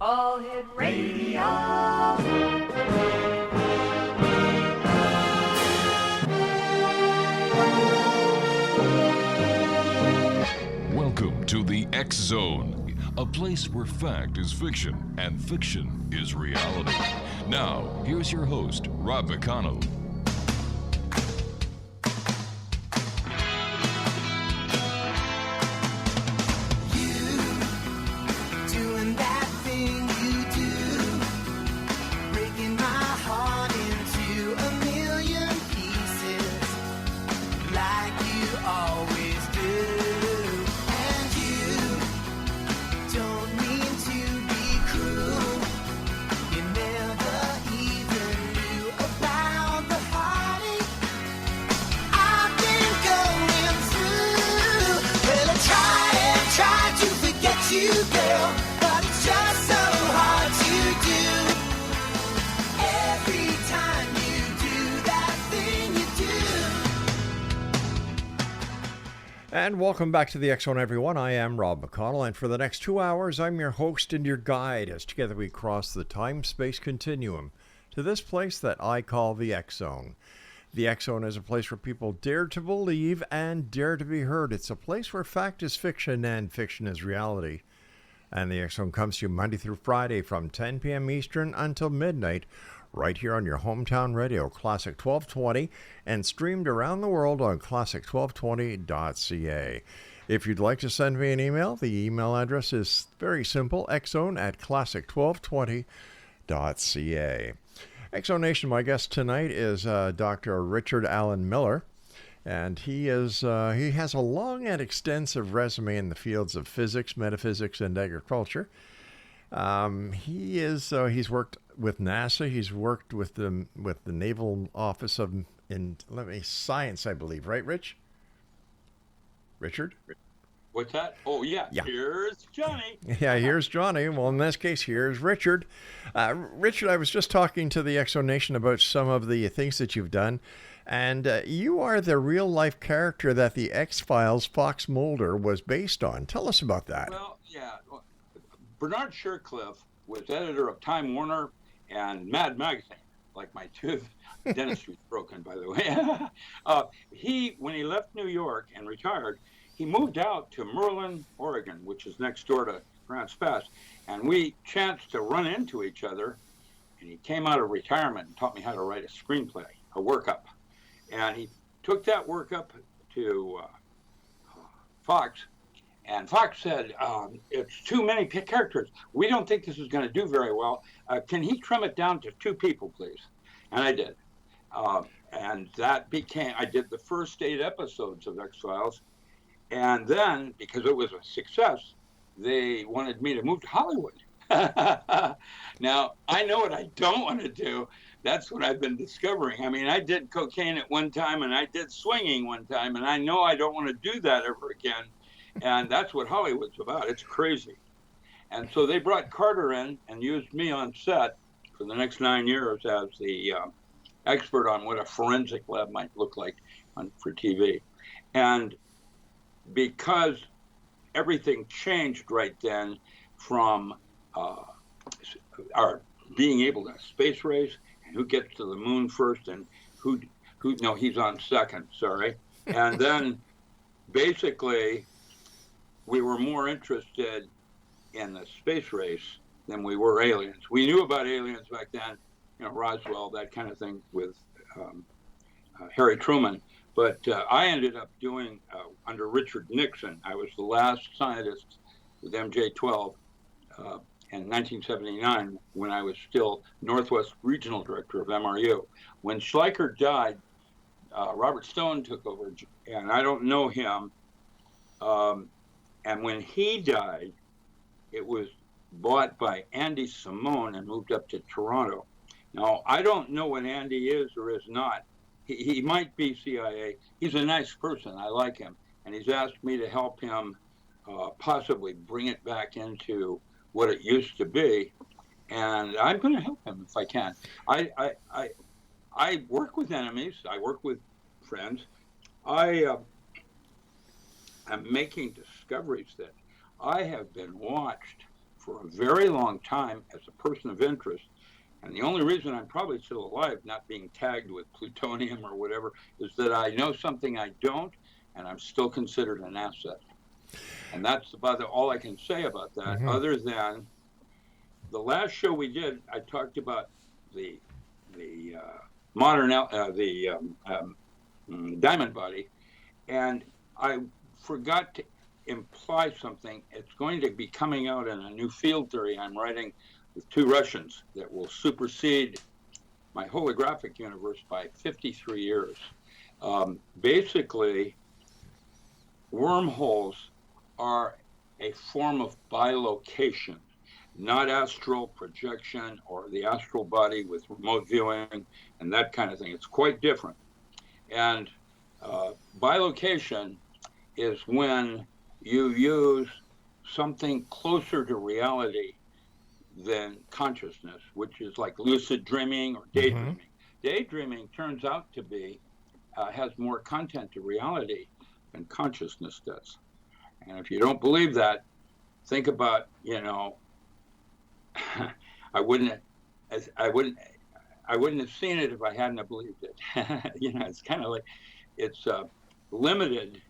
All Hit Radio. Welcome to the X Zone, a place where fact is fiction and fiction is reality. Now, here's your host, Rob McConnell. And welcome back to the X Zone, everyone. I am Rob McConnell, and for the next 2 hours, I'm your host and your guide as together we cross the time-space continuum to this place that I call the X Zone. The X Zone is a place where people dare to believe and dare to be heard. It's a place where fact is fiction and fiction is reality. And the X Zone comes to you Monday through Friday from 10 p.m. Eastern until midnight, right here on your hometown radio, Classic 1220, and streamed around the world on classic1220.ca. If you'd like to send me an email, the email address is very simple, xzone@classic1220.ca. X-Zone Nation, my guest tonight is Dr. Richard Allen Miller, and he has a long and extensive resume in the fields of physics, metaphysics, and agriculture. He's worked with NASA. He's worked with the Naval Office of Science, I believe. Right, Rich? Richard? What's that? Oh, yeah. Here's Johnny. Yeah, here's Johnny. Well, in this case, here's Richard. Richard, I was just talking to the X Zone Nation about some of the things that you've done, and you are the real-life character that the X-Files Fox Mulder was based on. Tell us about that. Well, yeah. Bernard Shercliffe was editor of Time Warner and Mad Magazine, like my tooth. Dentistry's broken, by the way. When he left New York and retired, he moved out to Merlin, Oregon, which is next door to Grants Pass, and we chanced to run into each other, and he came out of retirement and taught me how to write a screenplay, a workup. And he took that workup to Fox, and Fox said, it's too many characters. We don't think this is going to do very well. Can he trim it down to 2 people, please? And I did. And that I did the first 8 episodes of X-Files. And then, because it was a success, they wanted me to move to Hollywood. Now, I know what I don't want to do. That's what I've been discovering. I mean, I did cocaine at one time, and I did swinging one time, and I know I don't want to do that ever again. And that's what Hollywood's about. It's crazy. And so they brought Carter in and used me on set for the next 9 years as the expert on what a forensic lab might look like for TV. And because everything changed right then from our being able to space race and who gets to the moon first and he's on second, sorry. And then basically we were more interested in the space race than we were aliens. We knew about aliens back then, Roswell, that kind of thing with Harry Truman. But I ended up doing, under Richard Nixon, I was the last scientist with MJ-12 in 1979 when I was still Northwest Regional Director of MRU. When Schleicher died, Robert Stone took over, and I don't know him. And when he died, it was bought by Andy Simone and moved up to Toronto. Now, I don't know what Andy is or is not. He might be CIA. He's a nice person. I like him. And he's asked me to help him possibly bring it back into what it used to be. And I'm going to help him if I can. I work with enemies. I work with friends. I'm making discoveries that I have been watched for a very long time as a person of interest. And the only reason I'm probably still alive, not being tagged with plutonium or whatever, is that I know something I don't, and I'm still considered an asset. And that's about all I can say about that, other than the last show we did, I talked about the diamond body, and I forgot to imply something. It's going to be coming out in a new field theory I'm writing with two Russians that will supersede my holographic universe by 53 years. Basically, wormholes are a form of bilocation, not astral projection or the astral body with remote viewing and that kind of thing. It's quite different. And bilocation is when you use something closer to reality than consciousness, which is like lucid dreaming or daydreaming. Daydreaming turns out to be, has more content to reality than consciousness does. And if you don't believe that, think about, I wouldn't have seen it if I hadn't have believed it. It's kind of like, it's limited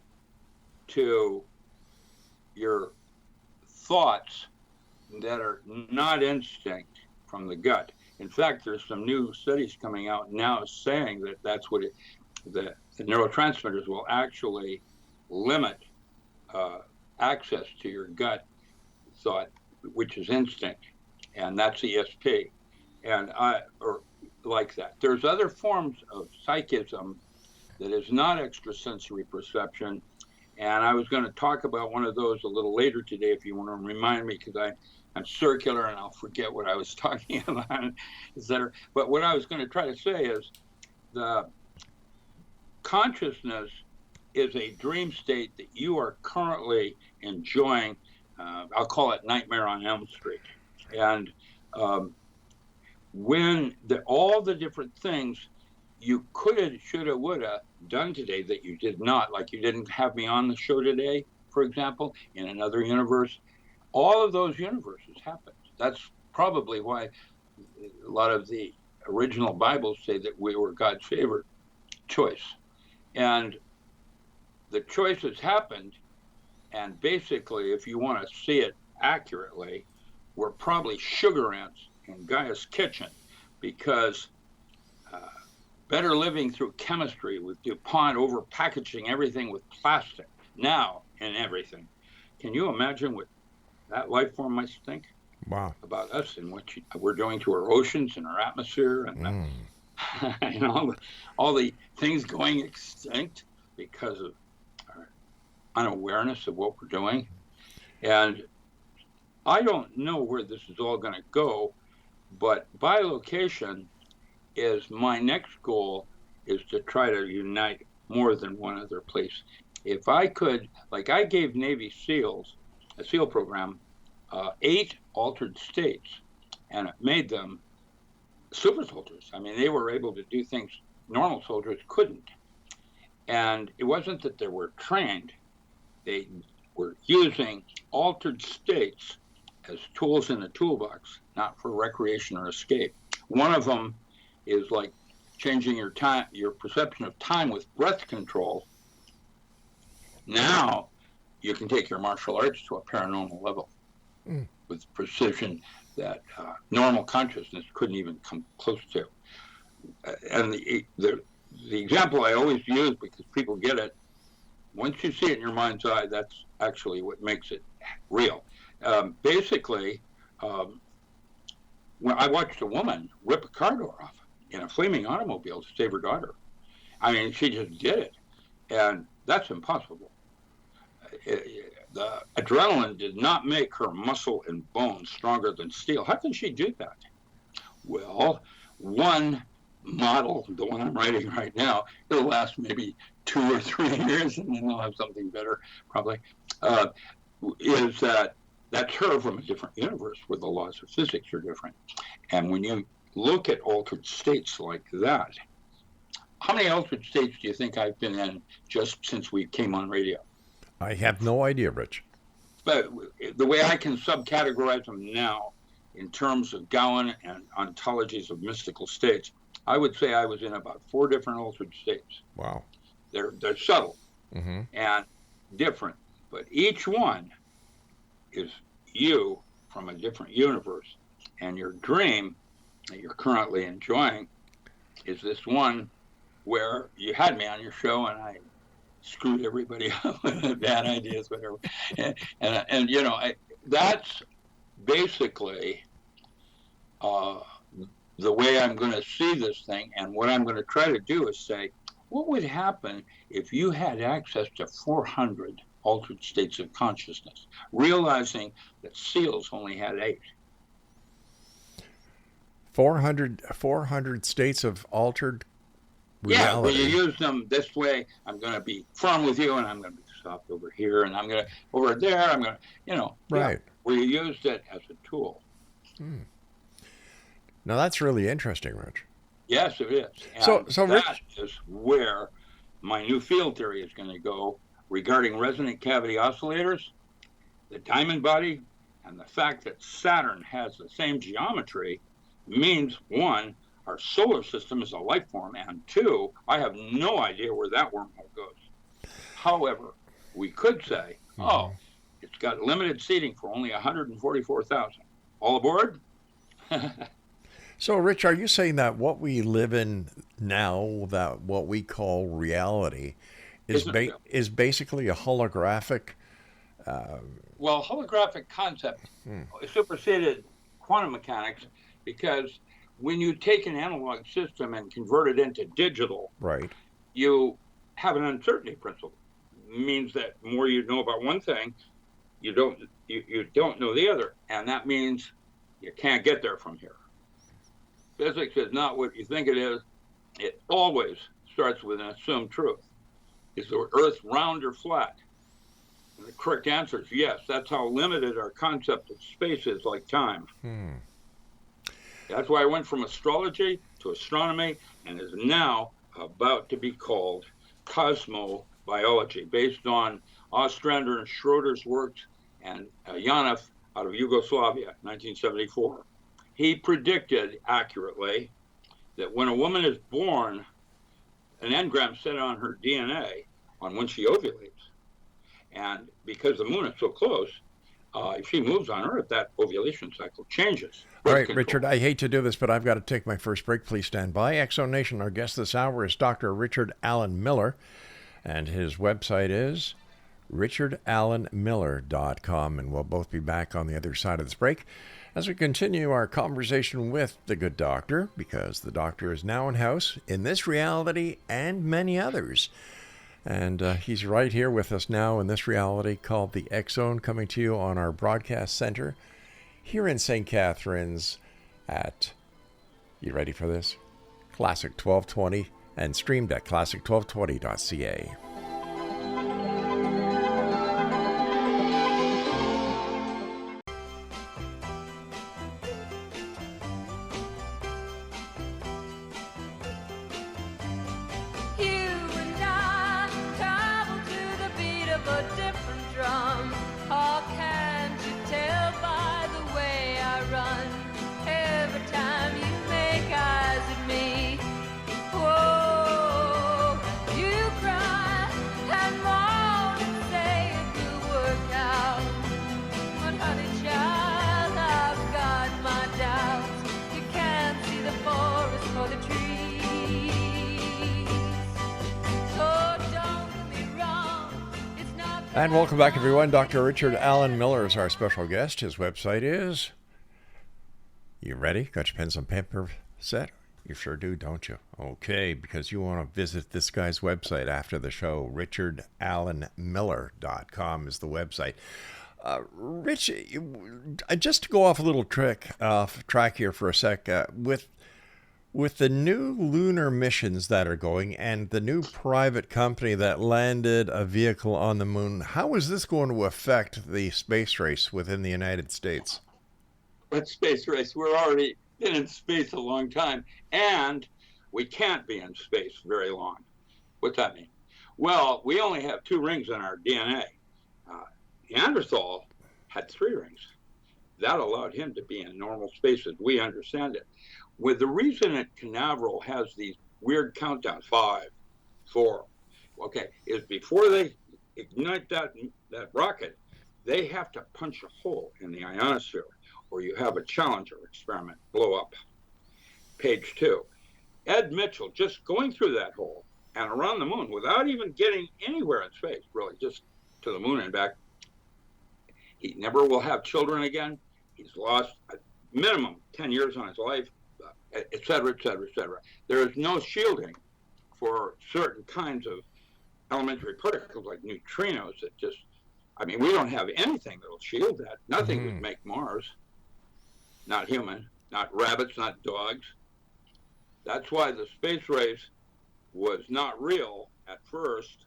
to your thoughts that are not instinct from the gut. In fact, there's some new studies coming out now saying that that's what the neurotransmitters will actually limit access to your gut thought, which is instinct, and that's ESP, or like that. There's other forms of psychism that is not extrasensory perception, and I was going to talk about one of those a little later today if you want to remind me, because I'm circular and I'll forget what I was talking about, etc. But what I was going to try to say is the consciousness is a dream state that you are currently enjoying. I'll call it Nightmare on Elm Street. And when all the different things you coulda, shoulda, woulda done today that you did not, like you didn't have me on the show today, for example, in another universe, all of those universes happened. That's probably why a lot of the original Bibles say that we were God's favorite choice. And the choices happened, and basically, if you want to see it accurately, we're probably sugar ants in Gaia's kitchen, because better living through chemistry with DuPont over packaging everything with plastic now and everything. Can you imagine what that life form must think about us and what we're doing to our oceans and our atmosphere and, and all the things going extinct because of our unawareness of what we're doing? And I don't know where this is all going to go, but bilocation is my next goal, is to try to unite more than one other place. If I could, like I gave Navy SEALs, a SEAL program, 8 altered states, and it made them super soldiers. I mean, they were able to do things normal soldiers couldn't. And it wasn't that they were trained. They were using altered states as tools in the toolbox, not for recreation or escape. One of them is like changing your perception of time with breath control. Now you can take your martial arts to a paranormal level with precision that normal consciousness couldn't even come close to. And the example I always use, because people get it, once you see it in your mind's eye, that's actually what makes it real. Basically, when I watched a woman rip a car door off in a flaming automobile to save her daughter. I mean, she just did it. And that's impossible. The adrenaline did not make her muscle and bone stronger than steel. How can she do that? Well, one model, the one I'm writing right now, it'll last maybe 2 or 3 years, and then I'll have something better, probably, is that's her from a different universe where the laws of physics are different. And when you look at altered states like that, how many altered states do you think I've been in just since we came on radio? I have no idea, Rich. but the way I can subcategorize them now in terms of Gowan and ontologies of mystical states, I would say I was in about 4 different altered states. Wow. They're subtle and different, but each one is you from a different universe. And your dream that you're currently enjoying is this one where you had me on your show and I screwed everybody up with bad ideas, whatever. And you know, that's basically the way I'm going to see this thing. And what I'm going to try to do is say, what would happen if you had access to 400 altered states of consciousness, realizing that seals only had 8? 400 states of altered reality. Yeah, when you use them this way, I'm going to be firm with you, and I'm going to be soft over here, and I'm going to over there. I'm going to, you know, right. Yeah, where you used it as a tool. Now that's really interesting, Rich. Yes, it is. And so that Rich, is where my new field theory is going to go regarding resonant cavity oscillators, the diamond body, and the fact that Saturn has the same geometry means, 1, our solar system is a life form, and 2, I have no idea where that wormhole goes. However, we could say, oh, it's got limited seating for only 144,000. All aboard? So, Rich, are you saying that what we live in now, that what we call reality, is basically a holographic? Well, holographic concept superseded quantum mechanics, because when you take an analog system and convert it into digital, right, you have an uncertainty principle. It means that more you know about one thing, you don't know the other, and that means you can't get there from here. Physics is not what you think it is. It always starts with an assumed truth. Is the Earth round or flat? And the correct answer is yes. That's how limited our concept of space is, like time. That's why I went from astrology to astronomy, and is now about to be called cosmobiology, based on Ostrander and Schroeder's works and Janov out of Yugoslavia, 1974. He predicted accurately that when a woman is born, an engram set on her DNA on when she ovulates. And because the moon is so close, if she moves on Earth, that ovulation cycle changes. All right, Richard, I hate to do this, but I've got to take my first break. Please stand by. Exo Nation, our guest this hour is Dr. Richard Alan Miller, and his website is richardallenmiller.com, and we'll both be back on the other side of this break as we continue our conversation with the good doctor, because the doctor is now in house in this reality and many others. And he's right here with us now in this reality called the X Zone, coming to you on our broadcast center here in St. Catharines at, you ready for this? Classic 1220, and streamed at classic1220.ca. And welcome back, everyone. Dr. Richard Alan Miller is our special guest. His website is... You ready? Got your pens and paper set? You sure do, don't you? Okay, because you want to visit this guy's website after the show. richardallenmiller.com is the website. Rich, just to go off a little track here for a sec, with the new lunar missions that are going and the new private company that landed a vehicle on the moon, how is this going to affect the space race within the United States? What space race? We're already been in space a long time, and we can't be in space very long. What's that mean? Well, we only have 2 rings in our DNA. Neanderthal had 3 rings. That allowed him to be in normal space as we understand it. With the reason that Canaveral has these weird countdowns, 5, 4, okay, is before they ignite that rocket, they have to punch a hole in the ionosphere, or you have a Challenger experiment blow up. Page 2. Ed Mitchell just going through that hole and around the moon without even getting anywhere in space, really, just to the moon and back. He never will have children again. He's lost a minimum 10 years on his life, et cetera, et cetera, et cetera. There is no shielding for certain kinds of elementary particles like neutrinos that just, I mean, we don't have anything that will shield that. Nothing would make Mars. Not human, not rabbits, not dogs. That's why the space race was not real at first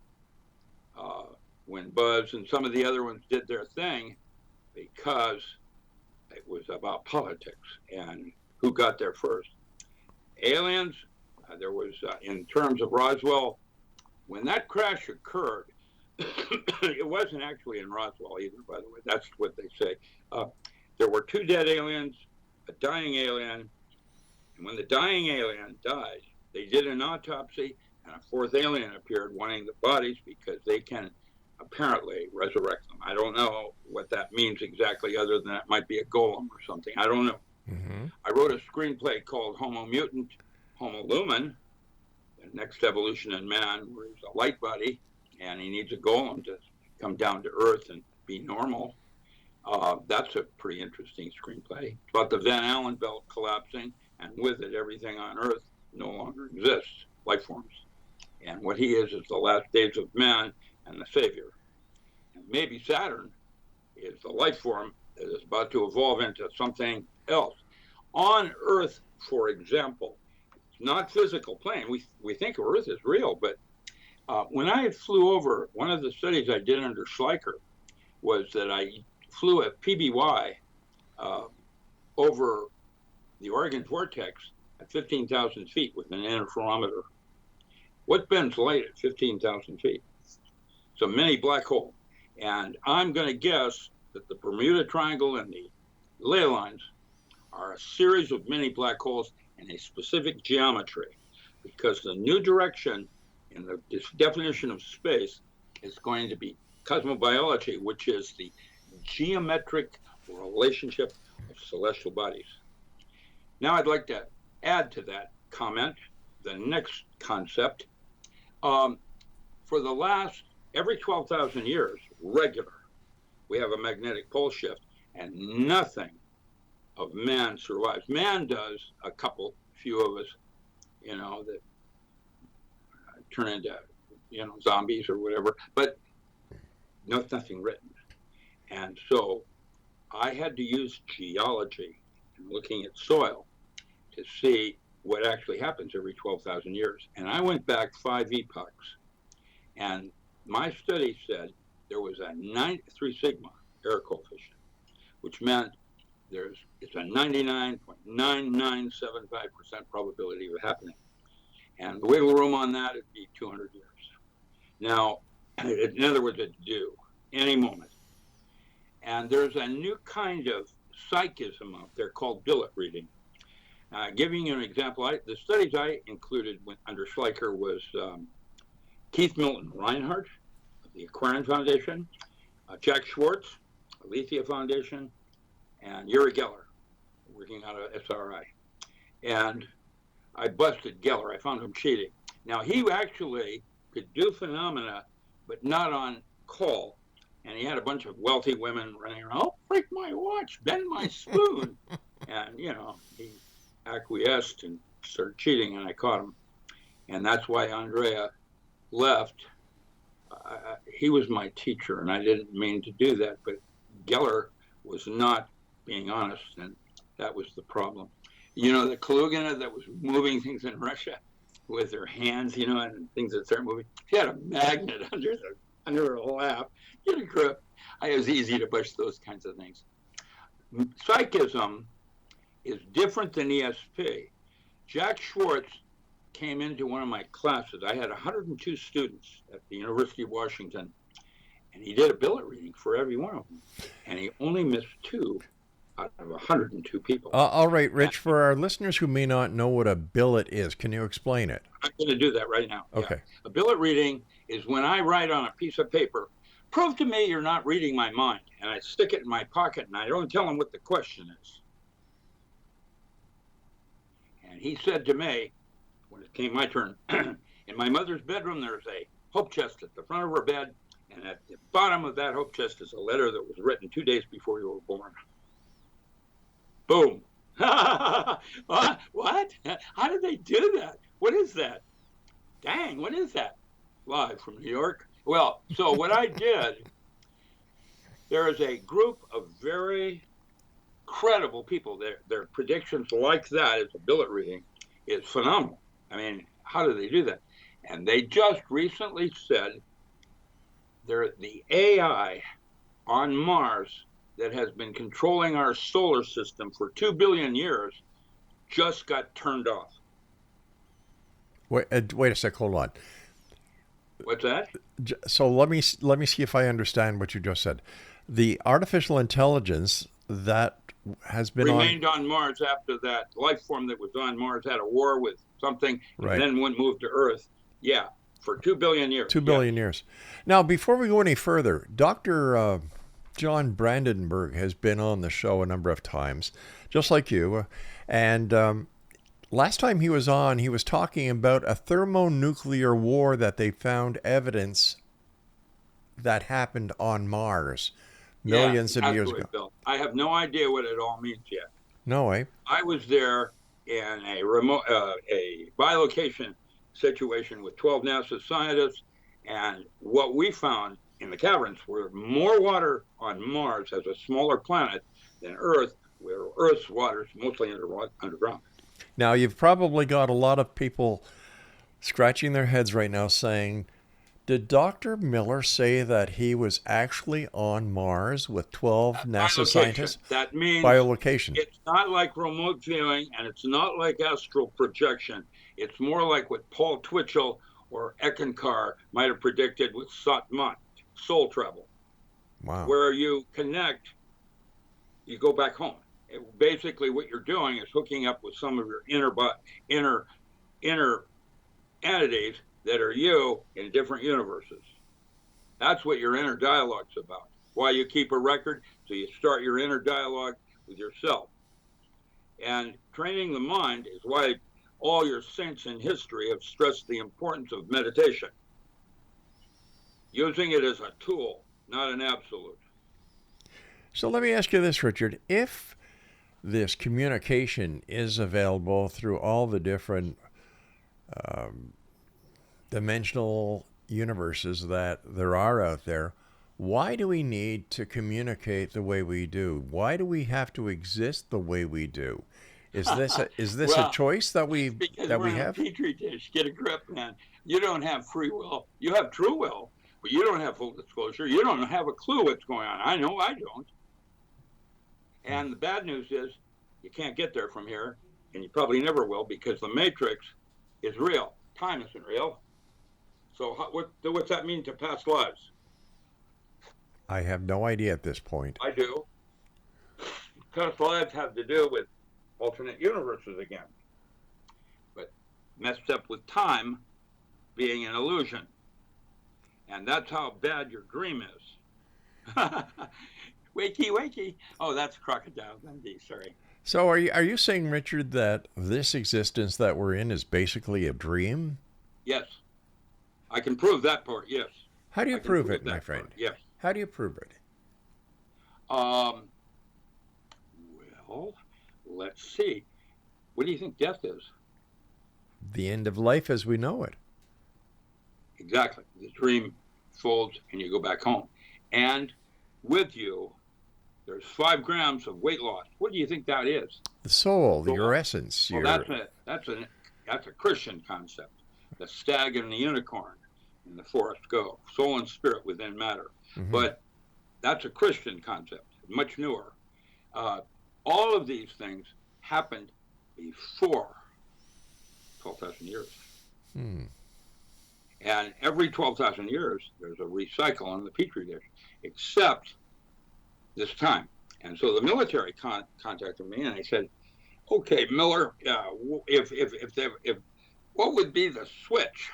when Buzz and some of the other ones did their thing, because it was about politics and who got there first. Aliens, there was, in terms of Roswell, when that crash occurred, it wasn't actually in Roswell either, by the way. That's what they say. There were 2 dead aliens, a dying alien, and when the dying alien died, they did an autopsy, and a 4th alien appeared wanting the bodies because they can apparently resurrect them. I don't know what that means exactly, other than that might be a golem or something. I don't know. I wrote a screenplay called Homo Mutant, Homo Lumen, the next evolution in man, where he's a light body, and he needs a golem to come down to Earth and be normal. That's a pretty interesting screenplay. It's about the Van Allen belt collapsing, and with it, everything on Earth no longer exists, life forms. And what he is the last days of man and the savior. And maybe Saturn is the life form that is about to evolve into something else. On Earth, for example, it's not physical plane. We think Earth is real, but when I flew over, one of the studies I did under Schleicher was that I flew a PBY over the Oregon vortex at 15,000 feet with an interferometer. What bends light at 15,000 feet? It's a mini black hole. And I'm going to guess that the Bermuda Triangle and the ley lines are a series of mini black holes in a specific geometry, because the new direction in the definition of space is going to be cosmobiology, which is the geometric relationship of celestial bodies. Now I'd like to add to that comment the next concept. For the last, every 12,000 years, regular, we have a magnetic pole shift, and nothing of man survives. Man does, a few of us, that turn into, zombies or whatever, but nothing written. And so I had to use geology and looking at soil to see what actually happens every 12,000 years. And I went back 5 epochs, and my study said there was a 3 sigma error coefficient, which meant it's a 99.9975% probability of it happening. And the wiggle room on that would be 200 years. Now, in other words, it's due any moment. And there's a new kind of psychism out there called billet reading. Giving you an example, the studies I included under Schleicher was Keith Milton Reinhardt of the Aquarian Foundation, Jack Schwartz, Alethea Foundation, and Uri Geller, working out of SRI. And I busted Geller. I found him cheating. Now, he actually could do phenomena, but not on call. And he had a bunch of wealthy women running around, oh, break my watch, bend my spoon. And, he acquiesced and started cheating, and I caught him. And that's why Andrea left. He was my teacher, and I didn't mean to do that, but Geller was not being honest, and that was the problem. The Kalugina that was moving things in Russia with her hands, and things that start moving, she had a magnet under her lap. Get a grip. It was easy to push those kinds of things. Psychism is different than ESP. Jack Schwartz came into one of my classes. I had 102 students at the University of Washington, And he did a billet reading for every one of them. And he only missed 2 out of 102 people. All right, Rich, for our listeners who may not know what a billet is, can you explain it? I'm going to do that right now. Okay. Yeah. A billet reading is when I write on a piece of paper, prove to me you're not reading my mind. And I stick it in my pocket and I don't tell him what the question is. And he said to me, when it came my turn, in my mother's bedroom, there's a hope chest at the front of her bed. And at the bottom of that hope chest is a letter that was written 2 days before you were born. Boom. What? How did they do that? What is that? Dang, what is that? Live from New York. Well, so what I did, there is a group of very credible people. Their predictions like that as a billet reading is phenomenal. I mean, how do they do that? And they just recently said the AI on Mars that has been controlling our solar system for 2 billion years just got turned off. Wait a sec, hold on. What's that? So let me see if I understand what you just said. The artificial intelligence that has been remained on Mars after that life form that was on Mars had a war with something, right, and then went moved to Earth. Yeah, for 2 billion years. 2 billion years. Now, before we go any further, Dr. John Brandenburg has been on the show a number of times, just like you. And last time he was on, he was talking about a thermonuclear war that they found evidence that happened on Mars millions of years ago. Bill. I have no idea what it all means yet. No way. I was there in a remote, a bilocation situation with 12 NASA scientists, and what we found in the caverns were more water on Mars as a smaller planet than Earth, where Earth's water is mostly underground. Now, you've probably got a lot of people scratching their heads right now saying, did Dr. Miller say that he was actually on Mars with 12 NASA scientists? That means biolocation. It's not like remote viewing, and it's not like astral projection. It's more like what Paul Twitchell or Eckankar might have predicted with Satmat, soul travel. Wow. Where you connect, you go back home. Basically, what you're doing is hooking up with some of your inner entities that are you in different universes. That's what your inner dialogue's about. Why you keep a record, so you start your inner dialogue with yourself. And training the mind is why all your saints in history have stressed the importance of meditation. Using it as a tool, not an absolute. So let me ask you this, Richard. If this communication is available through all the different dimensional universes that there are out there, why do we need to communicate the way we do? Why do we have to exist the way we do? Is this a choice that we have? Because we're in a petri dish. Get a grip, man. You don't have free will. You have true will, but you don't have full disclosure. You don't have a clue what's going on. I know I don't. And the bad news is you can't get there from here, and you probably never will, because the matrix is real. Time isn't real. So what's that mean to past lives? I have no idea at this point. I do. Past lives have to do with alternate universes again, but messed up with time being an illusion. And that's how bad your dream is. Wakey, wakey. Oh, that's Crocodile Dundee, sorry. So are you saying, Richard, that this existence that we're in is basically a dream? Yes. I can prove that part, yes. How do you prove it, my friend? Part, yes. How do you prove it? Well, let's see. What do you think death is? The end of life as we know it. Exactly. The dream folds and you go back home. And with you, there's 5 grams of weight loss. What do you think that is? The soul, your essence. Well, that's a Christian concept. The stag and the unicorn in the forest go. Soul and spirit within matter. Mm-hmm. But that's a Christian concept, much newer. All of these things happened before 12,000 years. And every 12,000 years, there's a recycle in the petri dish, except this time. And so the military contacted me, and they said, "Okay, Miller, if what would be the switch?"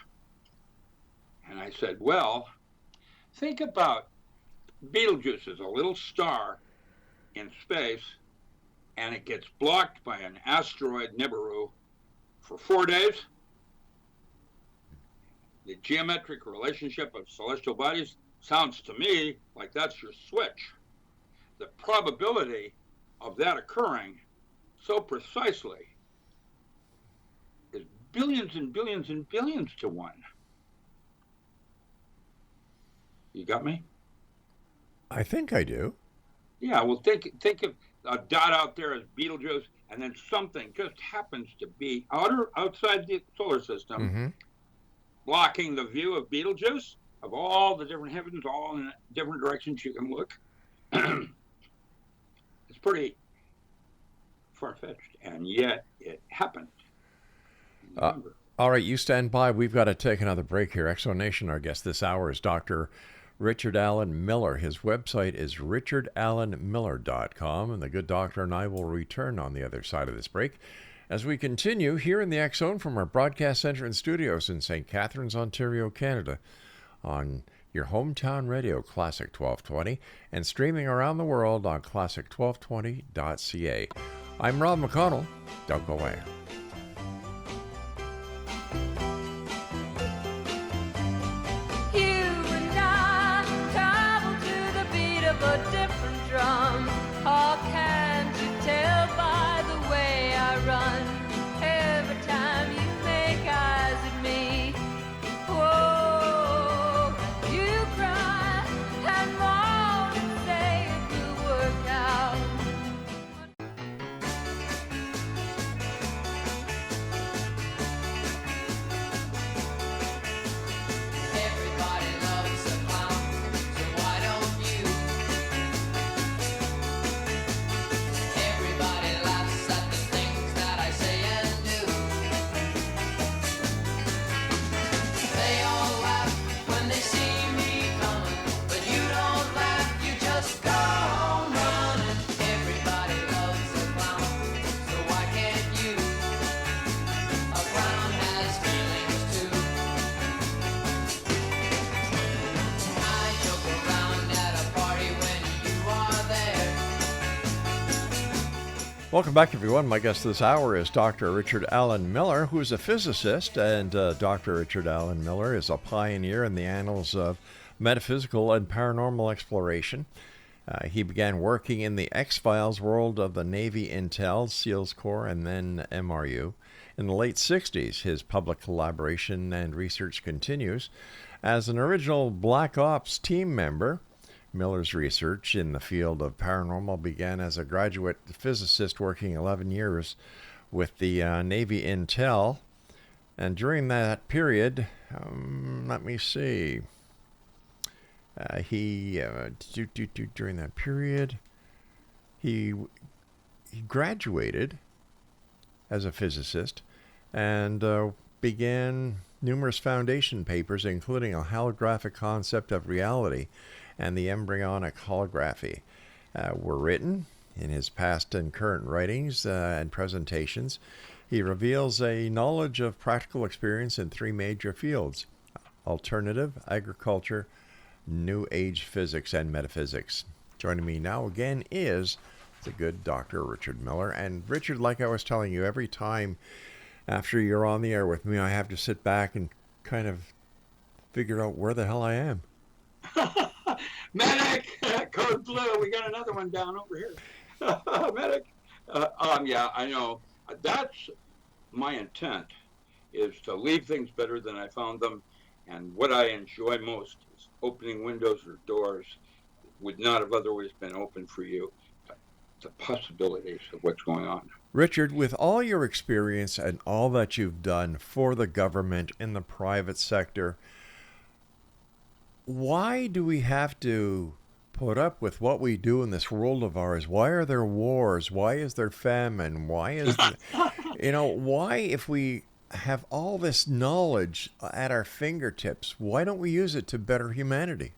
And I said, "Well, think about Betelgeuse is a little star in space, and it gets blocked by an asteroid Nibiru for 4 days. The geometric relationship of celestial bodies sounds to me like that's your switch. The probability of that occurring so precisely is billions and billions and billions to one." You got me? I think I do. Yeah, well, think of a dot out there as Betelgeuse, and then something just happens to be outside the solar system, blocking the view of Betelgeuse, of all the different heavens, all in different directions you can look. It's pretty far-fetched, and yet it happened. All right, you stand by. We've got to take another break here. Exonation, our guest this hour is Dr. Richard Allen Miller. His website is richardallenmiller.com, and the good doctor and I will return on the other side of this break as we continue here in the X Zone from our broadcast center and studios in St. Catharines, Ontario, Canada, on your hometown radio, Classic 1220, and streaming around the world on classic1220.ca. I'm Rob McConnell. Don't go away. A different drum. Or can't you tell by the way I run? Every time you make eyes at me, whoa, you cry and moan and say it will work out. Everybody loves a clown, so why don't you? Everybody laughs at the things that I say and do. They all laugh when they see me coming, but you don't laugh, you just go on running. Everybody loves a clown, so why can't you? A clown has feelings too. I joke around at a party when you are there. Welcome back, everyone. My guest this hour is Dr. Richard Allen Miller, who is a physicist, and Dr. Richard Allen Miller is a pioneer in the annals of metaphysical and paranormal exploration. He began working in the X-Files world of the Navy Intel, SEALs Corps, and then MRU. In the late 60s, his public collaboration and research continues. As an original Black Ops team member, Miller's research in the field of paranormal began as a graduate physicist working 11 years with the Navy Intel. And during that period, let me see, during that period, he graduated as a physicist and began numerous foundation papers, including a holographic concept of reality and the embryonic holography, were written in his past and current writings and presentations. He reveals a knowledge of practical experience in three major fields: alternative, agriculture, New Age physics, and metaphysics. Joining me now again is the good Dr. Richard Miller. And Richard, like I was telling you, every time after you're on the air with me, I have to sit back and kind of figure out where the hell I am. Medic, code blue. We got another one down over here. Medic. Yeah, I know. That's my intent, is to leave things better than I found them. And what I enjoy most is opening windows or doors that would not have otherwise been open for you. The possibilities of what's going on. Richard, with all your experience and all that you've done for the government in the private sector, why do we have to put up with what we do in this world of ours? Why are there wars? Why is there famine? Why is why, if we have all this knowledge at our fingertips, why don't we use it to better humanity?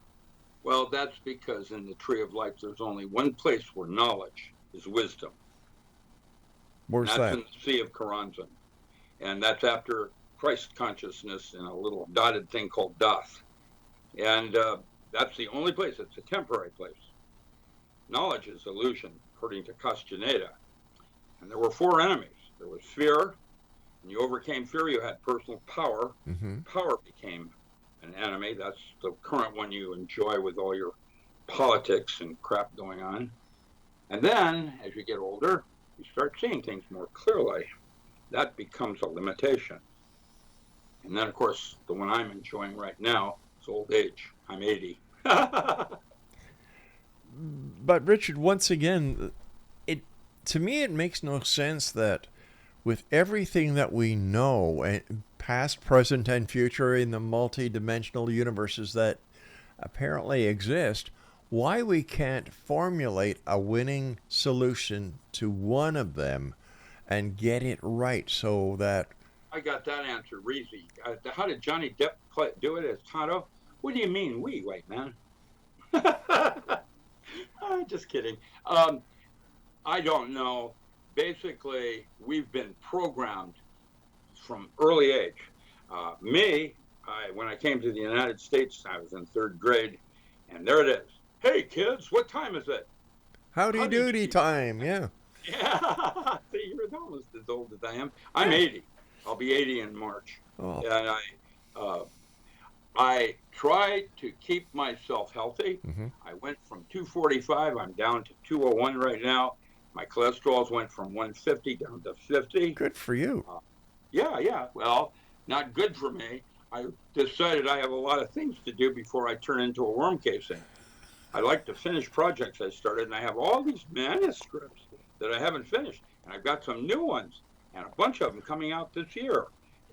Well, that's because in the tree of life, there's only one place where knowledge is wisdom. Where's That's that? in the Sea of Karanzan. And that's after Christ consciousness in a little dotted thing called Doth. And that's the only place. It's a temporary place. Knowledge is illusion, according to Castaneda. And there were 4 enemies. There was fear. When you overcame fear, you had personal power. Mm-hmm. Power became an enemy. That's the current one you enjoy with all your politics and crap going on. And then, as you get older, you start seeing things more clearly. That becomes a limitation. And then, of course, the one I'm enjoying right now is old age. I'm 80. But Richard, once again, to me it makes no sense that with everything that we know, past, present, and future in the multi-dimensional universes that apparently exist, why we can't formulate a winning solution to one of them and get it right so that... I got that answer easy. How did Johnny Depp do it as Tonto? What do you mean, we, white man? Just kidding. I don't know. Basically, we've been programmed from early age. When I came to the United States, I was in 3rd grade, and there it is. Hey, kids, what time is it? Howdy doody time, yeah. Yeah, see, you're almost as old as I am. I'm 80. I'll be 80 in March. Oh. And I try to keep myself healthy. Mm-hmm. I went from 245. I'm down to 201 right now. My cholesterol's went from 150 down to 50. Good for you. Yeah. Well, not good for me. I decided I have a lot of things to do before I turn into a worm casing. I like to finish projects I started, and I have all these manuscripts that I haven't finished. And I've got some new ones, and a bunch of them coming out this year.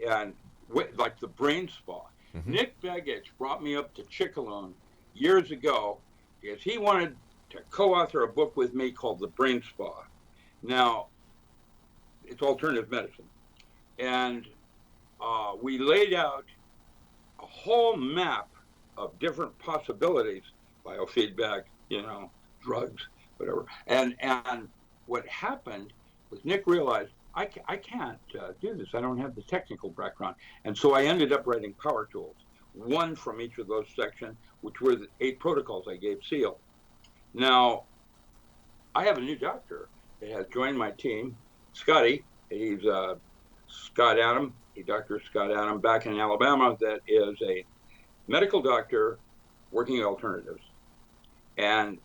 And like the brain spa. Mm-hmm. Nick Begich brought me up to Chickalone years ago because he wanted to co-author a book with me called The Brain Spa. Now, it's alternative medicine. And we laid out a whole map of different possibilities, biofeedback, drugs, whatever. And what happened was Nick realized, I can't do this. I don't have the technical background. And so I ended up writing power tools, one from each of those sections, which were the 8 protocols I gave SEAL. Now, I have a new doctor that has joined my team, Scotty. He's Scott Adam, Dr. Scott Adam back in Alabama, that is a medical doctor working in alternatives. And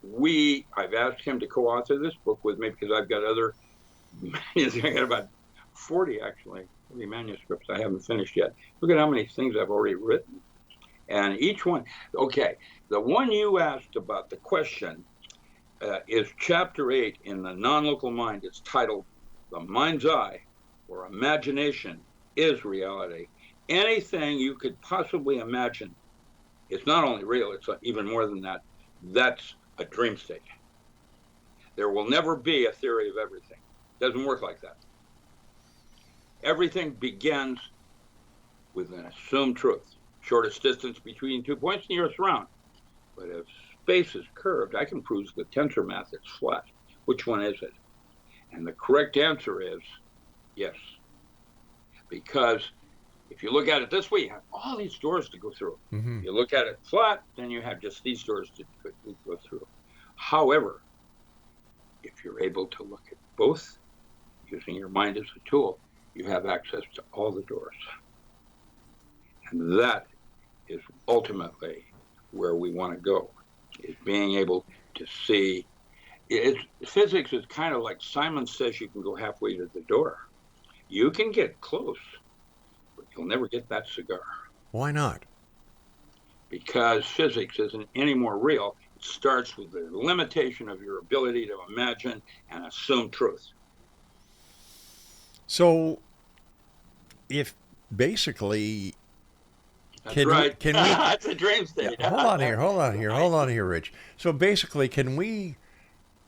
I've asked him to co-author this book with me because I've got other, I got about 40 manuscripts I haven't finished yet. Look at how many things I've already written. And each one, okay, the one you asked about, the question, is chapter 8 in the non-local mind. It's titled The Mind's Eye, or Imagination is Reality. Anything you could possibly imagine is not only real, it's even more than that. That's a dream state. There will never be a theory of everything. It doesn't work like that. Everything begins with an assumed truth. Shortest distance between 2 points in the Earth's round. But if space is curved, I can prove with tensor math it's flat. Which one is it? And the correct answer is yes. Because if you look at it this way, you have all these doors to go through. Mm-hmm. You look at it flat, then you have just these doors to go through. However, if you're able to look at both, using your mind as a tool, you have access to all the doors. And that is ultimately where we want to go, is being able to see. Physics is kind of like Simon says you can go halfway to the door. You can get close, but you'll never get that cigar. Why not? Because physics isn't any more real. It starts with the limitation of your ability to imagine and assume truth. So, if basically... That's right. Can we, That's a dream state. Yeah, hold on here, Rich. So basically, can we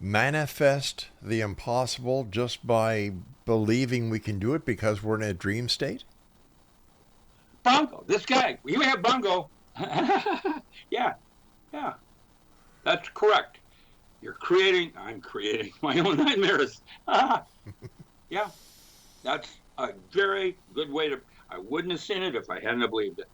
manifest the impossible just by believing we can do it because we're in a dream state? Bongo, this guy, you have Bongo. Yeah, yeah, that's correct. I'm creating my own nightmares. Yeah, that's a very good way to, I wouldn't have seen it if I hadn't have believed it.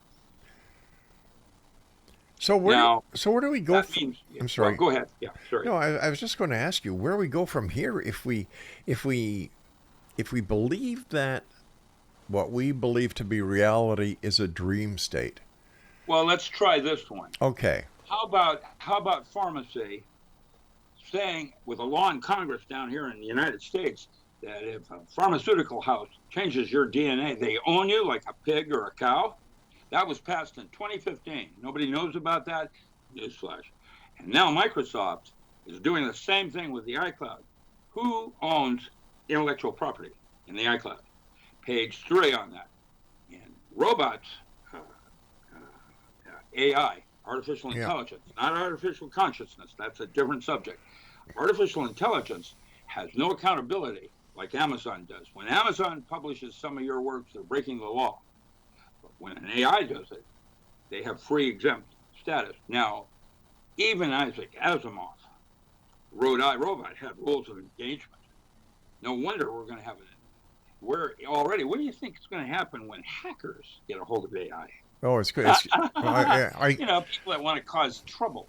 So where do we go? That means, I'm sorry. Well, go ahead. Yeah, sorry. No, I was just going to ask you where we go from here if we believe that what we believe to be reality is a dream state. Well, let's try this one. Okay. How about pharmacy saying with a law in Congress down here in the United States that if a pharmaceutical house changes your DNA, they own you like a pig or a cow? That was passed in 2015. Nobody knows about that. Newsflash. And now Microsoft is doing the same thing with the iCloud. Who owns intellectual property in the iCloud? Page 3 on that. And robots, AI, artificial intelligence, not artificial consciousness. That's a different subject. Artificial intelligence has no accountability like Amazon does. When Amazon publishes some of your works, they're breaking the law. But when an AI does it, they have free exempt status. Now, even Isaac Asimov wrote iRobot had rules of engagement. No wonder we're going to have it. What do you think is going to happen when hackers get a hold of AI? Oh, it's good. People that want to cause trouble.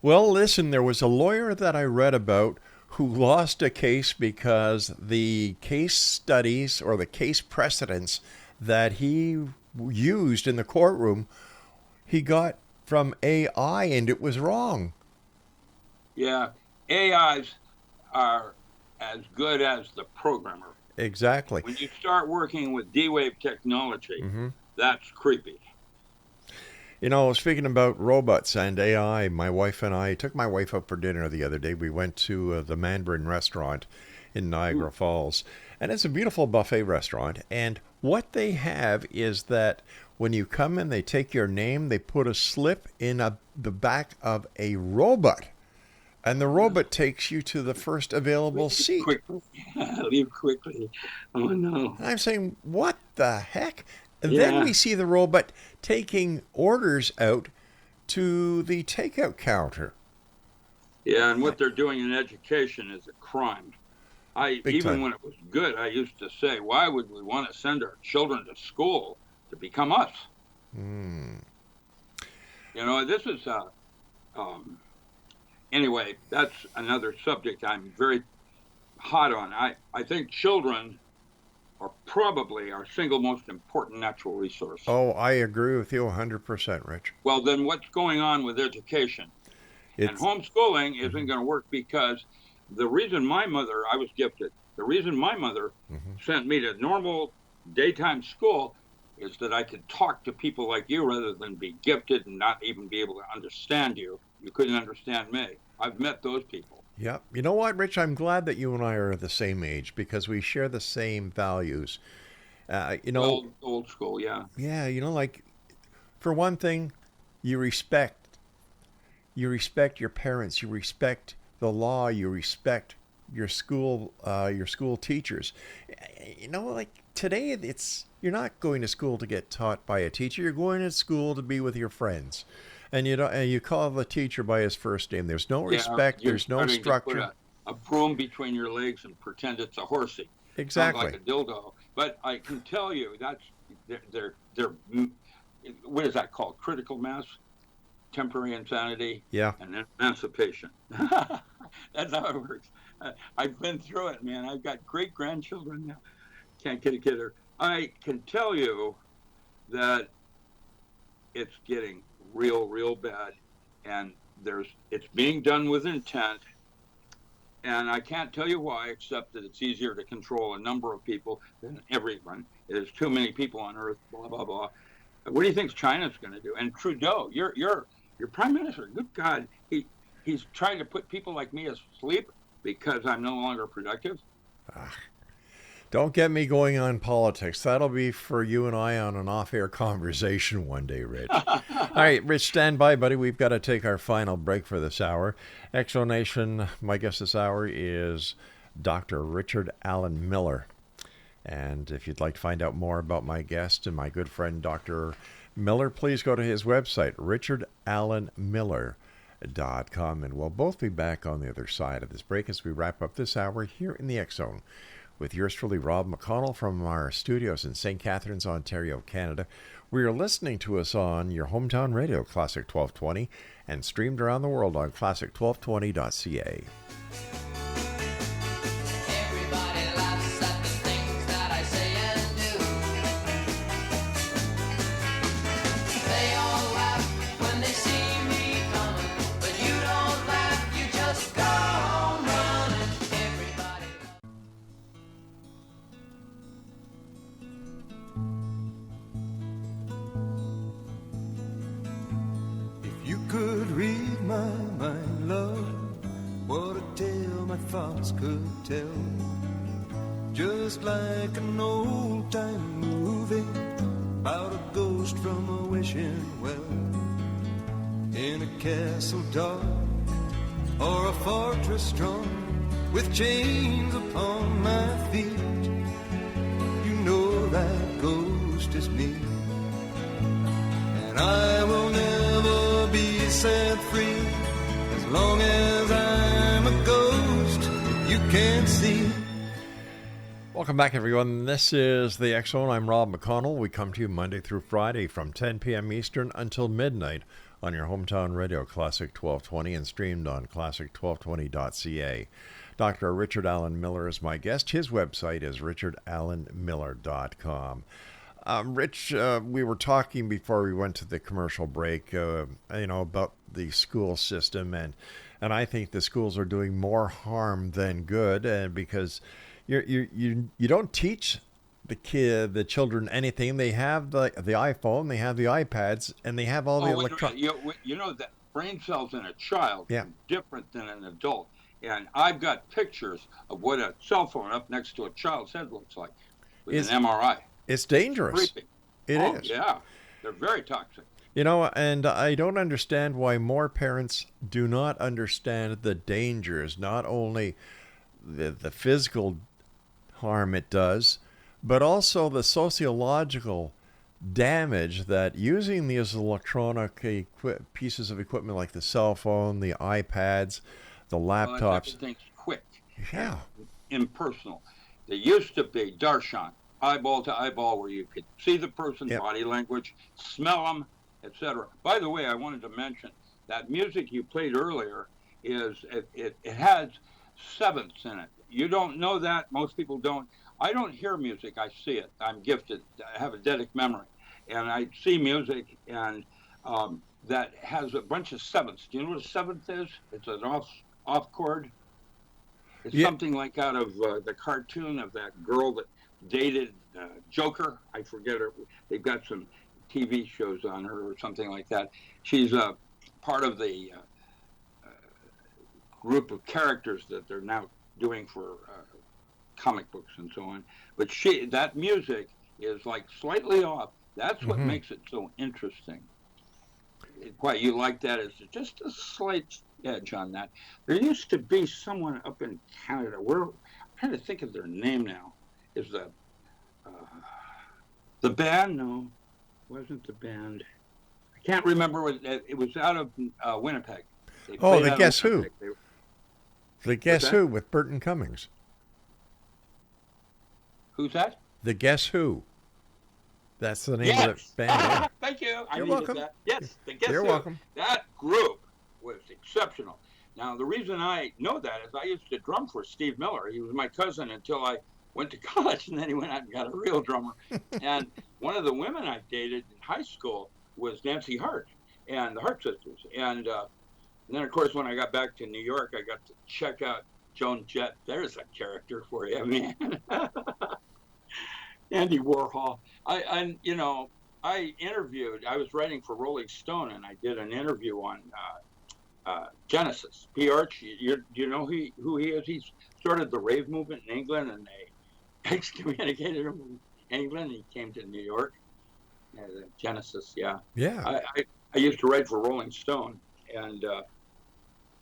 Well, listen, there was a lawyer that I read about who lost a case because the case studies or the case precedents that he used in the courtroom, he got from AI and it was wrong. Yeah, AIs are as good as the programmer. Exactly. When you start working with D-Wave technology, that's creepy. You know, speaking about robots and AI, my wife and I took my wife out for dinner the other day. We went to the Mandarin restaurant in Niagara Falls, and it's a beautiful buffet restaurant. And what they have is that when you come in, they take your name, they put a slip in the back of a robot, and the robot takes you to the first available seat. Leave quickly. Oh, no. I'm saying, what the heck? And then we see the robot taking orders out to the takeout counter. Yeah, and what they're doing in education is a crime. Even when it was good, I used to say, why would we want to send our children to school to become us? You know, this is anyway, that's another subject I'm very hot on. I think children are probably our single most important natural resource. Oh, I agree with you 100%, Rich. Well, then what's going on with education? And homeschooling isn't going to work because the reason I was gifted, the reason my mother sent me to normal daytime school is that I could talk to people like you rather than be gifted and not even be able to understand you. You couldn't understand me. I've met those people. Yeah. You know what, Rich? I'm glad that you and I are the same age because we share the same values. Old school, yeah. Yeah, like, for one thing, you respect your parents, you respect the law, you respect your school teachers. Like today, you're not going to school to get taught by a teacher. You're going to school to be with your friends. And you call the teacher by his first name. There's no respect. There's no structure. To put a broom between your legs and pretend it's a horsey. Exactly. Sounds like a dildo. But I can tell you that's they're what is that called? Critical mass, temporary insanity, and emancipation. That's how it works. I've been through it, man. I've got great grandchildren now. Can't get a kidder. I can tell you that it's getting real bad, and it's being done with intent, and I can't tell you why, except that it's easier to control a number of people than everyone. There's too many people on Earth, blah blah blah. What do you think China's going to do? And Trudeau, your prime minister, good God, he's trying to put people like me asleep because I'm no longer productive. Don't get me going on politics. That'll be for you and I on an off-air conversation one day, Rich. All right, Rich, stand by, buddy. We've got to take our final break for this hour. Exo Nation, my guest this hour is Dr. Richard Allen Miller. And if you'd like to find out more about my guest and my good friend Dr. Miller, please go to his website, richardallenmiller.com. And we'll both be back on the other side of this break as we wrap up this hour here in the X Zone with yours truly, Rob McConnell, from our studios in St. Catharines, Ontario, Canada. We are listening to us on your hometown radio, Classic 1220, and streamed around the world on classic1220.ca. Everybody laughs at the things that I say and do. They all laugh when they see me coming, but you don't laugh, you just go on running. Everybody. If you could read my mind, love, what a tale my thoughts could tell. Just like an old-time movie about a ghost from a wishing well. In a castle dark or a fortress strong with chains upon my feet, you know that ghost is me. And I will never be set free as long as I'm a ghost you can't see. Welcome back, everyone. This is the X Zone. I'm Rob McConnell. We come to you Monday through Friday from 10 p.m. Eastern until midnight on your hometown radio, Classic 1220, and streamed on classic1220.ca. Dr. Richard Allen Miller is my guest. His website is richardallenmiller.com. Rich, we were talking before we went to the commercial break, about the school system, and I think the schools are doing more harm than good, and because you don't teach the children anything. They have the iPhone, they have the iPads, and they have all the electronic. You know that brain cells in a child Yeah. are different than an adult, and I've got pictures of what a cell phone up next to a child's head looks like with an MRI. It's dangerous. Creepy. It Oh, is. yeah, they're very toxic. And I don't understand why more parents do not understand the dangers, not only the physical harm it does, but also the sociological damage that using these electronic pieces of equipment like the cell phone, the iPads, the laptops. Everything's quick. Yeah. Impersonal. There used to be darshan, eyeball to eyeball, where you could see the person's Yep. body language, smell them, etc. By the way, I wanted to mention that music you played earlier it has sevenths in it. You don't know that. Most people don't. I don't hear music. I see it. I'm gifted. I have a eidetic memory, and I see music, and that has a bunch of sevenths. Do you know what a seventh is? It's an off chord. It's something like out of the cartoon of that girl that dated Joker. I forget her. They've got some TV shows on her or something like that. She's part of the group of characters that they're now doing for comic books and so on. But that music is like slightly off. That's what makes it so interesting. Why you like that is just a slight edge on that. There used to be someone up in Canada. I'm trying to think of their name now. Is the band? No, wasn't the band. I can't remember what it was. Out of Winnipeg. The Guess Who. The Guess that? Who with Burton Cummings. Who's that? The Guess Who. That's the name of the band. Thank you. You're welcome. That. Yes, the Guess You're Who. welcome. That group was exceptional. Now, the reason I know that is I used to drum for Steve Miller. He was my cousin until I went to college, and then he went out and got a real drummer. And one of the women I dated in high school was Nancy Hart and the Hart Sisters. And then, of course, when I got back to New York, I got to check out Joan Jett. There's a character for you, man. Andy Warhol. I interviewed. I was writing for Rolling Stone, and I did an interview on Genesis. P. Archie. Do you know who he is? He started the rave movement in England, and they excommunicated him from England. He came to New York. Genesis. Yeah. Yeah. I used to write for Rolling Stone, and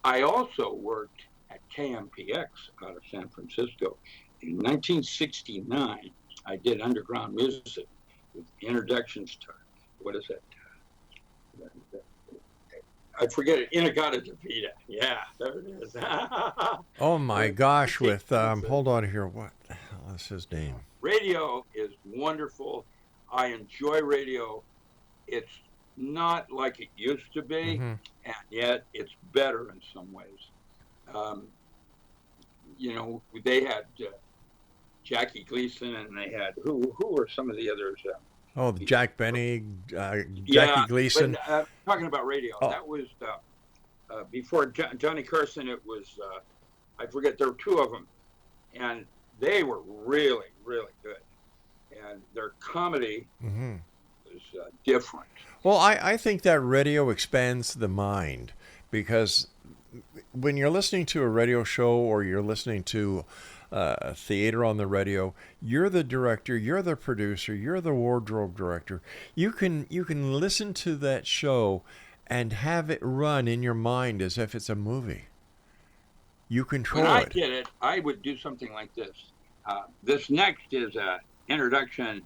I also worked at KMPX out of San Francisco. In 1969, I did underground music with introductions to, what is it? I forget it. Inagata Davida. Yeah, there it is. Oh my gosh! With hold on here. What the hell is his name? Radio is wonderful. I enjoy radio. It's not like it used to be, Mm-hmm. and yet it's better in some ways. They had Jackie Gleason, and they had who were some of the others? Oh, Jack Benny, Jackie Yeah, Gleason. but talking about radio, Oh. that was before Johnny Carson. It was I forget. There were two of them, and they were really, really good. And their comedy Mm-hmm. was different. Well, I think that radio expands the mind, because when you're listening to a radio show or you're listening to theater on the radio, you're the director, you're the producer, you're the wardrobe director. You can listen to that show and have it run in your mind as if it's a movie. You control When I it. did it, I would do something like this. This next is an introduction,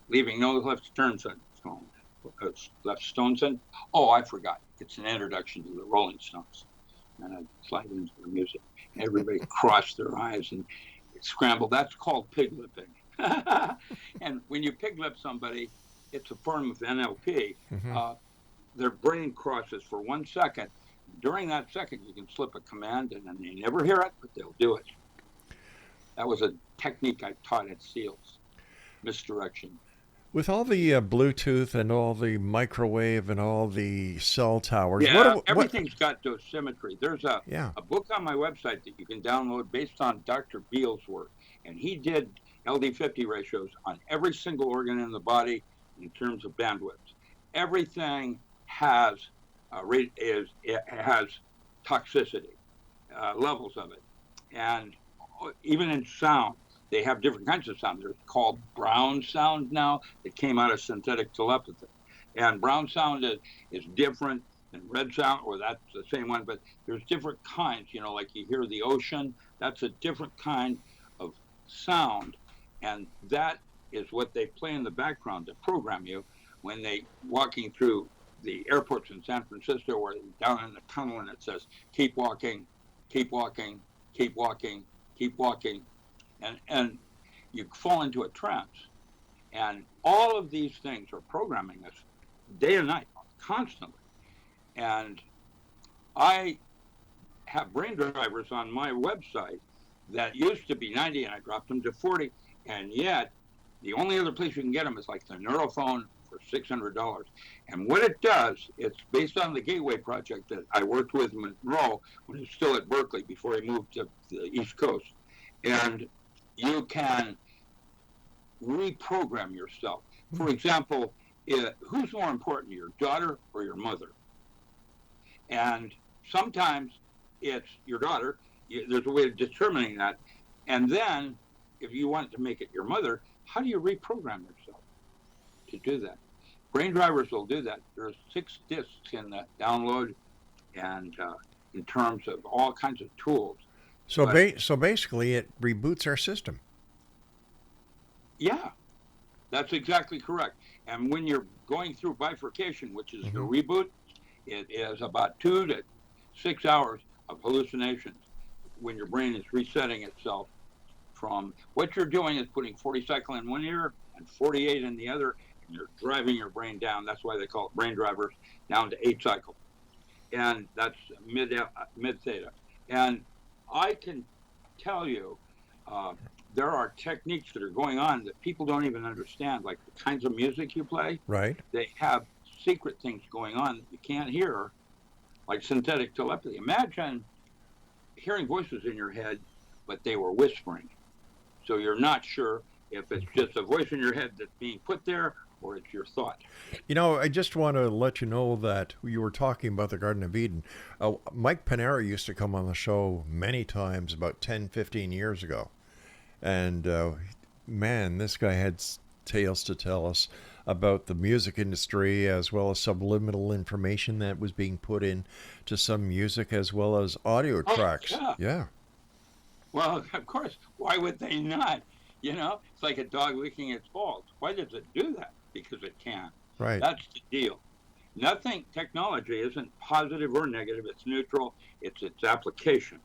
leaving no left stones in. Oh, I forgot. It's an introduction to the Rolling Stones. And I slide into the music. Everybody crossed their eyes and scrambled. That's called pig lipping. And when you pig lip somebody, it's a form of NLP. Mm-hmm. Their brain crosses for 1 second. During that second, you can slip a command, and then they never hear it, but they'll do it. That was a technique I taught at SEALs, misdirection. With all the Bluetooth and all the microwave and all the cell towers, Yeah, everything's got dosimetry. There's a book on my website that you can download based on Dr. Beale's work, and he did LD50 ratios on every single organ in the body in terms of bandwidth. Everything has has toxicity, levels of it, and even in sound, they have different kinds of sound. They're called brown sound now. It came out of synthetic telepathy, and brown sound is different than red sound, or that's the same one, but there's different kinds. Like you hear the ocean. That's a different kind of sound, and that is what they play in the background to program you when they walking through the airports in San Francisco, or down in the tunnel, and it says, keep walking, keep walking, keep walking, keep walking. And you fall into a trance. And all of these things are programming us day and night, constantly. And I have brain drivers on my website that used to be 90, and I dropped them to 40. And yet, the only other place you can get them is like the Neurophone for $600. And what it does, it's based on the Gateway Project that I worked with Monroe when he was still at Berkeley before he moved to the East Coast. And you can reprogram yourself. For example, who's more important, your daughter or your mother? And sometimes it's your daughter. There's a way of determining that. And then if you want to make it your mother, how do you reprogram yourself to do that? Brain drivers will do that. There's 6 discs in the download, and in terms of all kinds of tools. So basically, it reboots our system. Yeah, that's exactly correct. And when you're going through bifurcation, which is your reboot, it is about 2 to 6 hours of hallucinations when your brain is resetting itself from what you're doing is putting 40 cycle in one ear and 48 in the other, and you're driving your brain down. That's why they call it brain drivers, down to 8 cycle. And that's mid theta. And I can tell you, there are techniques that are going on that people don't even understand, like the kinds of music you play. Right. They have secret things going on that you can't hear, like synthetic telepathy. Imagine hearing voices in your head, but they were whispering. So you're not sure if it's just a voice in your head that's being put there or it's your thought. I just want to let you know that you were talking about the Garden of Eden. Mike Panera used to come on the show many times about 10, 15 years ago. And man, this guy had tales to tell us about the music industry, as well as subliminal information that was being put in to some music, as well as audio Oh, tracks. yeah. Yeah, Well, of course. Why would they not? It's like a dog licking its balls. Why does it do that? Because it can. right. That's the deal. Nothing, technology isn't positive or negative. It's neutral. It's its application.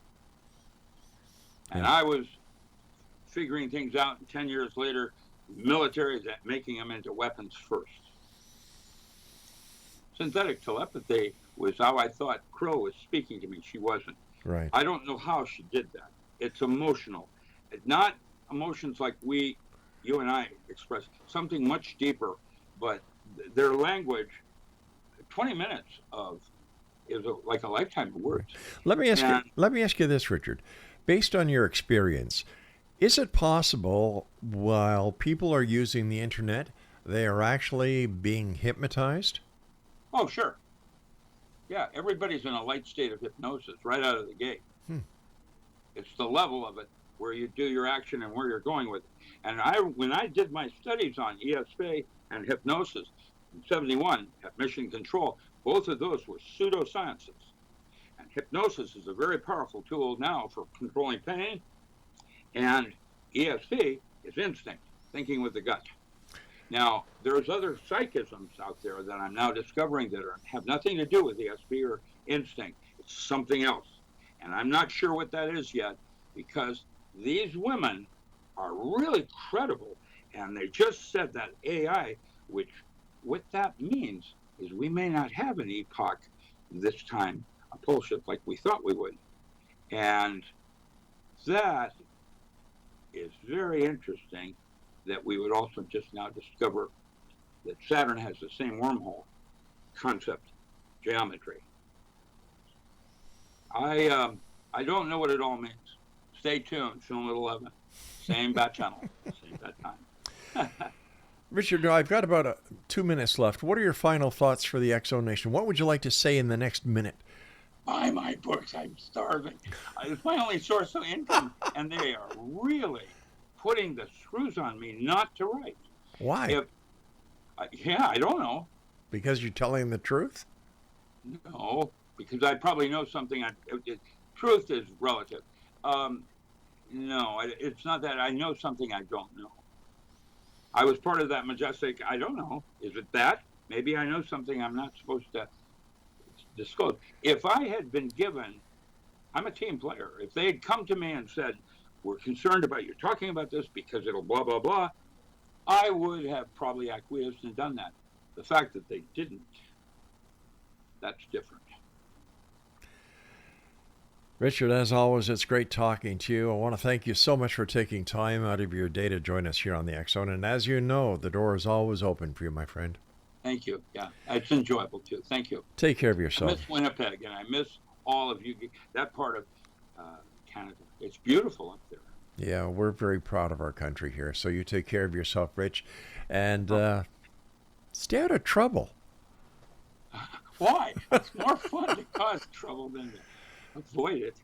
And Yeah. I was figuring things out, and 10 years later, military is making them into weapons first. Synthetic telepathy was how I thought Crow was speaking to me. She wasn't. Right. I don't know how she did that. It's emotional. It's not emotions like you and I express, something much deeper, but their language, 20 minutes of is like a lifetime of words. Let me ask you this, Richard. Based on your experience, is it possible while people are using the internet, they are actually being hypnotized? Oh, sure. Yeah, everybody's in a light state of hypnosis right out of the gate. It's the level of it where you do your action and where you're going with it. And when I did my studies on ESP and hypnosis in 71 at Mission Control, both of those were pseudosciences. And hypnosis is a very powerful tool now for controlling pain. And ESP is instinct, thinking with the gut. Now, there's other psychisms out there that I'm now discovering that have nothing to do with ESP or instinct. It's something else. And I'm not sure what that is yet, because these women are really credible. And they just said that AI, which what that means is we may not have an epoch this time, a pole shift like we thought we would. And that is very interesting, that we would also just now discover that Saturn has the same wormhole concept, geometry. I don't know what it all means. Stay tuned, film at 11. Same bat channel, same bat time. Richard, I've got about 2 minutes left. What are your final thoughts for the X Zone Nation? What would you like to say in the next minute? Buy my books, I'm starving. It's my only source of income, and they are really putting the screws on me not to write. Why? I don't know. Because you're telling the truth? No, because I probably know something. Truth is relative. No, it's not that I know something I don't know. I was part of that majestic, I don't know. Is it that? Maybe I know something I'm not supposed to disclose. If I had been given, I'm a team player. If they had come to me and said, we're concerned about you talking about this because it'll blah, blah, blah, I would have probably acquiesced and done that. The fact that they didn't, that's different. Richard, as always, it's great talking to you. I want to thank you so much for taking time out of your day to join us here on the X Zone. And as you know, the door is always open for you, my friend. Thank you. Yeah, it's enjoyable too. Thank you. Take care of I yourself. miss Winnipeg, and I miss all of you. That part of Canada. It's beautiful up there. Yeah, we're very proud of our country here. So you take care of yourself, Rich, and stay out of trouble. Why? It's more fun to cause trouble than to avoid it.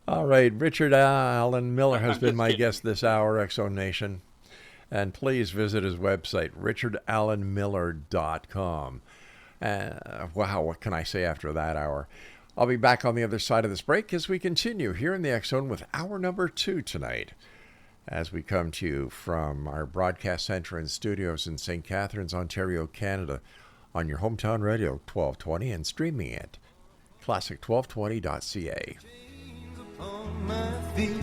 All right, Richard Allen Miller has I'm been just my kidding. guest this hour, X Zone Nation. And please visit his website, richardallenmiller.com. Wow, what can I say after that hour? I'll be back on the other side of this break as we continue here in the X Zone with hour number 2 tonight, as we come to you from our broadcast center and studios in St. Catharines, Ontario, Canada, on your hometown radio 1220 and streaming at classic1220.ca. Chains upon my feet,